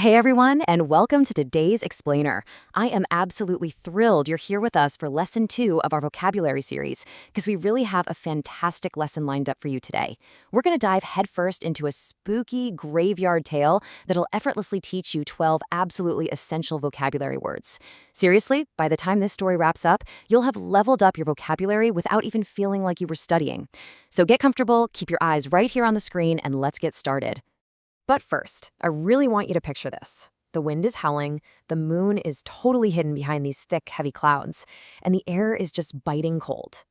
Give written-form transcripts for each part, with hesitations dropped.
Hey everyone, and welcome to today's Explainer. I am absolutely thrilled you're here with us for Lesson 2 of our vocabulary series, because we really have a fantastic lesson lined up for you today. We're going to dive headfirst into a spooky graveyard tale that'll effortlessly teach you 12 absolutely essential vocabulary words. Seriously, by the time this story wraps up, you'll have leveled up your vocabulary without even feeling like you were studying. So get comfortable, keep your eyes right here on the screen, and let's get started. But first, I really want you to picture this. The wind is howling, the moon is totally hidden behind these thick, heavy clouds, and the air is just biting cold.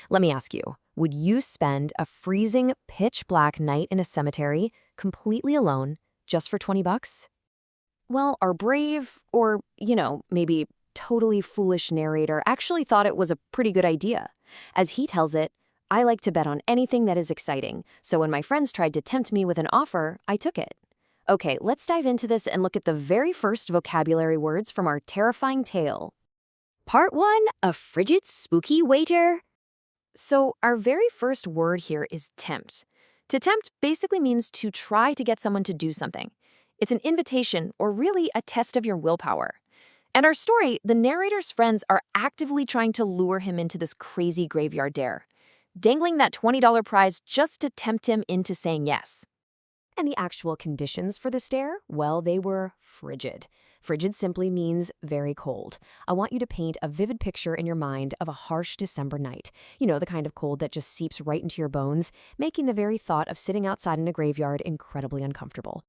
Let me ask you, would you spend a freezing, pitch-black night in a cemetery, completely alone, just for 20 bucks? Well, our brave, or, maybe totally foolish narrator actually thought it was a pretty good idea. As he tells it, I like to bet on anything that is exciting, so when my friends tried to tempt me with an offer, I took it. Okay, let's dive into this and look at the very first vocabulary words from our terrifying tale. Part 1, a frigid, spooky wager. So our very first word here is tempt. To tempt basically means to try to get someone to do something. It's an invitation or really a test of your willpower. And our story, the narrator's friends are actively trying to lure him into this crazy graveyard dare, dangling that $20 prize just to tempt him into saying yes. And the actual conditions for this dare? Well, they were frigid. Frigid simply means very cold. I want you to paint a vivid picture in your mind of a harsh December night. You know, the kind of cold that just seeps right into your bones, making the very thought of sitting outside in a graveyard incredibly uncomfortable.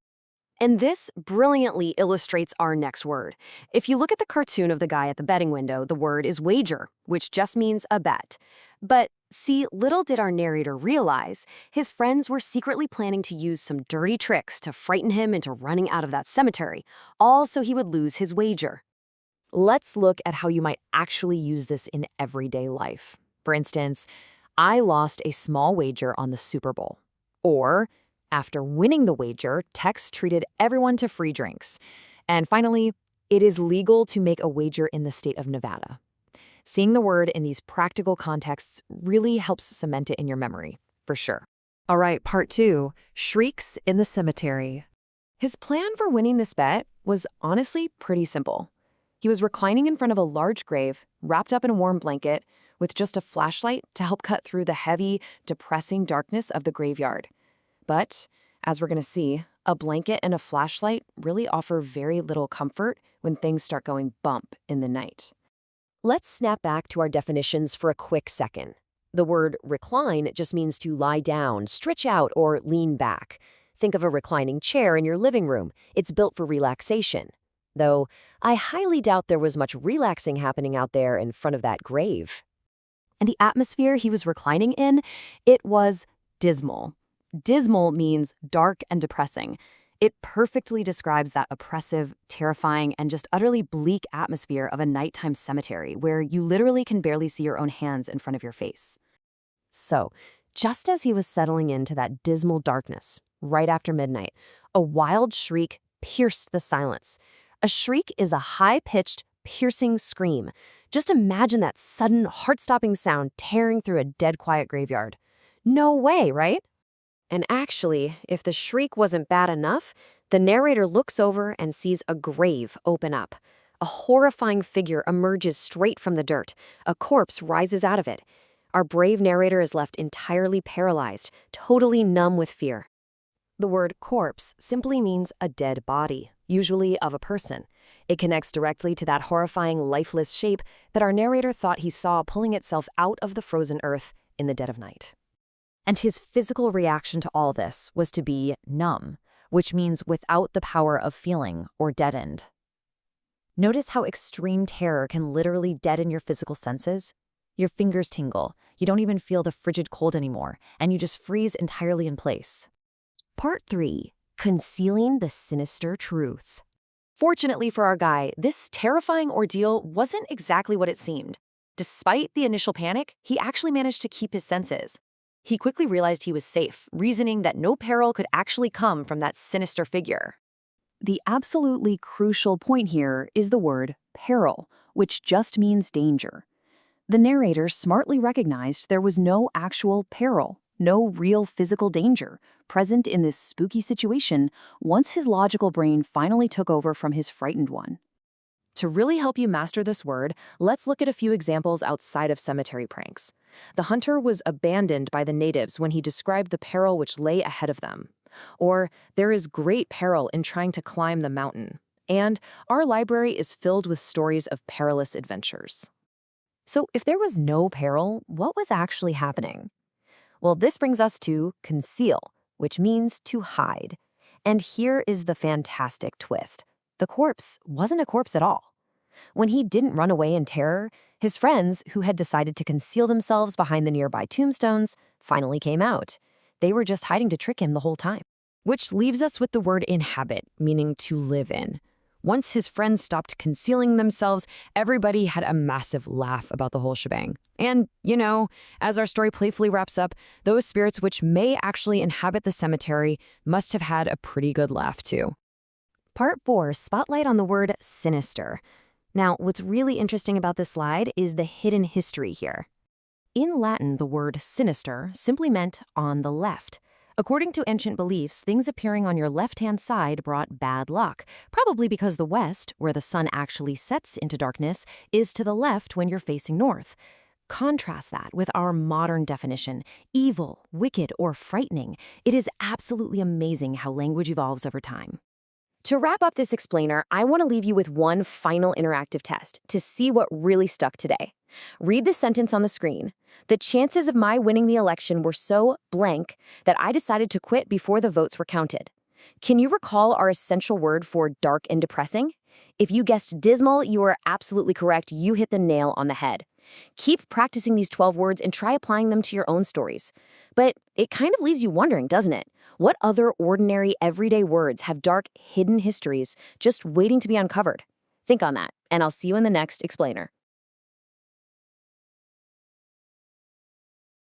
And this brilliantly illustrates our next word. If you look at the cartoon of the guy at the betting window, the word is wager, which just means a bet. But see, little did our narrator realize, his friends were secretly planning to use some dirty tricks to frighten him into running out of that cemetery, all so he would lose his wager. Let's look at how you might actually use this in everyday life. For instance, I lost a small wager on the Super Bowl. Or, after winning the wager, Tex treated everyone to free drinks. And finally, it is legal to make a wager in the state of Nevada. Seeing the word in these practical contexts really helps cement it in your memory, for sure. All right, part 2, shrieks in the cemetery. His plan for winning this bet was honestly pretty simple. He was reclining in front of a large grave, wrapped up in a warm blanket, with just a flashlight to help cut through the heavy, depressing darkness of the graveyard. But, as we're going to see, a blanket and a flashlight really offer very little comfort when things start going bump in the night. Let's snap back to our definitions for a quick second. The word recline just means to lie down, stretch out, or lean back. Think of a reclining chair in your living room. It's built for relaxation. Though, I highly doubt there was much relaxing happening out there in front of that grave. And the atmosphere he was reclining in, it was dismal. Dismal means dark and depressing. It perfectly describes that oppressive, terrifying, and just utterly bleak atmosphere of a nighttime cemetery where you literally can barely see your own hands in front of your face. So, just as he was settling into that dismal darkness, right after midnight, a wild shriek pierced the silence. A shriek is a high-pitched, piercing scream. Just imagine that sudden, heart-stopping sound tearing through a dead-quiet graveyard. No way, right? And actually, if the shriek wasn't bad enough, the narrator looks over and sees a grave open up. A horrifying figure emerges straight from the dirt. A corpse rises out of it. Our brave narrator is left entirely paralyzed, totally numb with fear. The word corpse simply means a dead body, usually of a person. It connects directly to that horrifying, lifeless shape that our narrator thought he saw pulling itself out of the frozen earth in the dead of night. And his physical reaction to all this was to be numb, which means without the power of feeling or deadened. Notice how extreme terror can literally deaden your physical senses? Your fingers tingle, you don't even feel the frigid cold anymore, and you just freeze entirely in place. Part 3, concealing the sinister truth. Fortunately for our guy, this terrifying ordeal wasn't exactly what it seemed. Despite the initial panic, he actually managed to keep his senses. He quickly realized he was safe, reasoning that no peril could actually come from that sinister figure. The absolutely crucial point here is the word peril, which just means danger. The narrator smartly recognized there was no actual peril, No real physical danger present in this spooky situation once his logical brain finally took over from his frightened one. To really help you master this word, let's look at a few examples outside of cemetery pranks. The hunter was abandoned by the natives when he described the peril which lay ahead of them. Or, there is great peril in trying to climb the mountain. And our library is filled with stories of perilous adventures. So, if there was no peril, what was actually happening? Well, this brings us to conceal, which means to hide. And here is the fantastic twist. The corpse wasn't a corpse at all. When he didn't run away in terror, his friends, who had decided to conceal themselves behind the nearby tombstones, finally came out. They were just hiding to trick him the whole time. Which leaves us with the word inhabit, meaning to live in. Once his friends stopped concealing themselves, everybody had a massive laugh about the whole shebang. And, as our story playfully wraps up, those spirits which may actually inhabit the cemetery must have had a pretty good laugh too. Part 4, spotlight on the word sinister. Now, what's really interesting about this slide is the hidden history here. In Latin, the word sinister simply meant on the left. According to ancient beliefs, things appearing on your left-hand side brought bad luck, probably because the west, where the sun actually sets into darkness, is to the left when you're facing north. Contrast that with our modern definition, evil, wicked, or frightening. It is absolutely amazing how language evolves over time. To wrap up this explainer, I want to leave you with one final interactive test to see what really stuck today. Read the sentence on the screen. The chances of my winning the election were so blank that I decided to quit before the votes were counted. Can you recall our essential word for dark and depressing? If you guessed dismal, you are absolutely correct. You hit the nail on the head. Keep practicing these 12 words and try applying them to your own stories. But it kind of leaves you wondering, doesn't it? What other ordinary, everyday words have dark, hidden histories just waiting to be uncovered? Think on that, and I'll see you in the next explainer.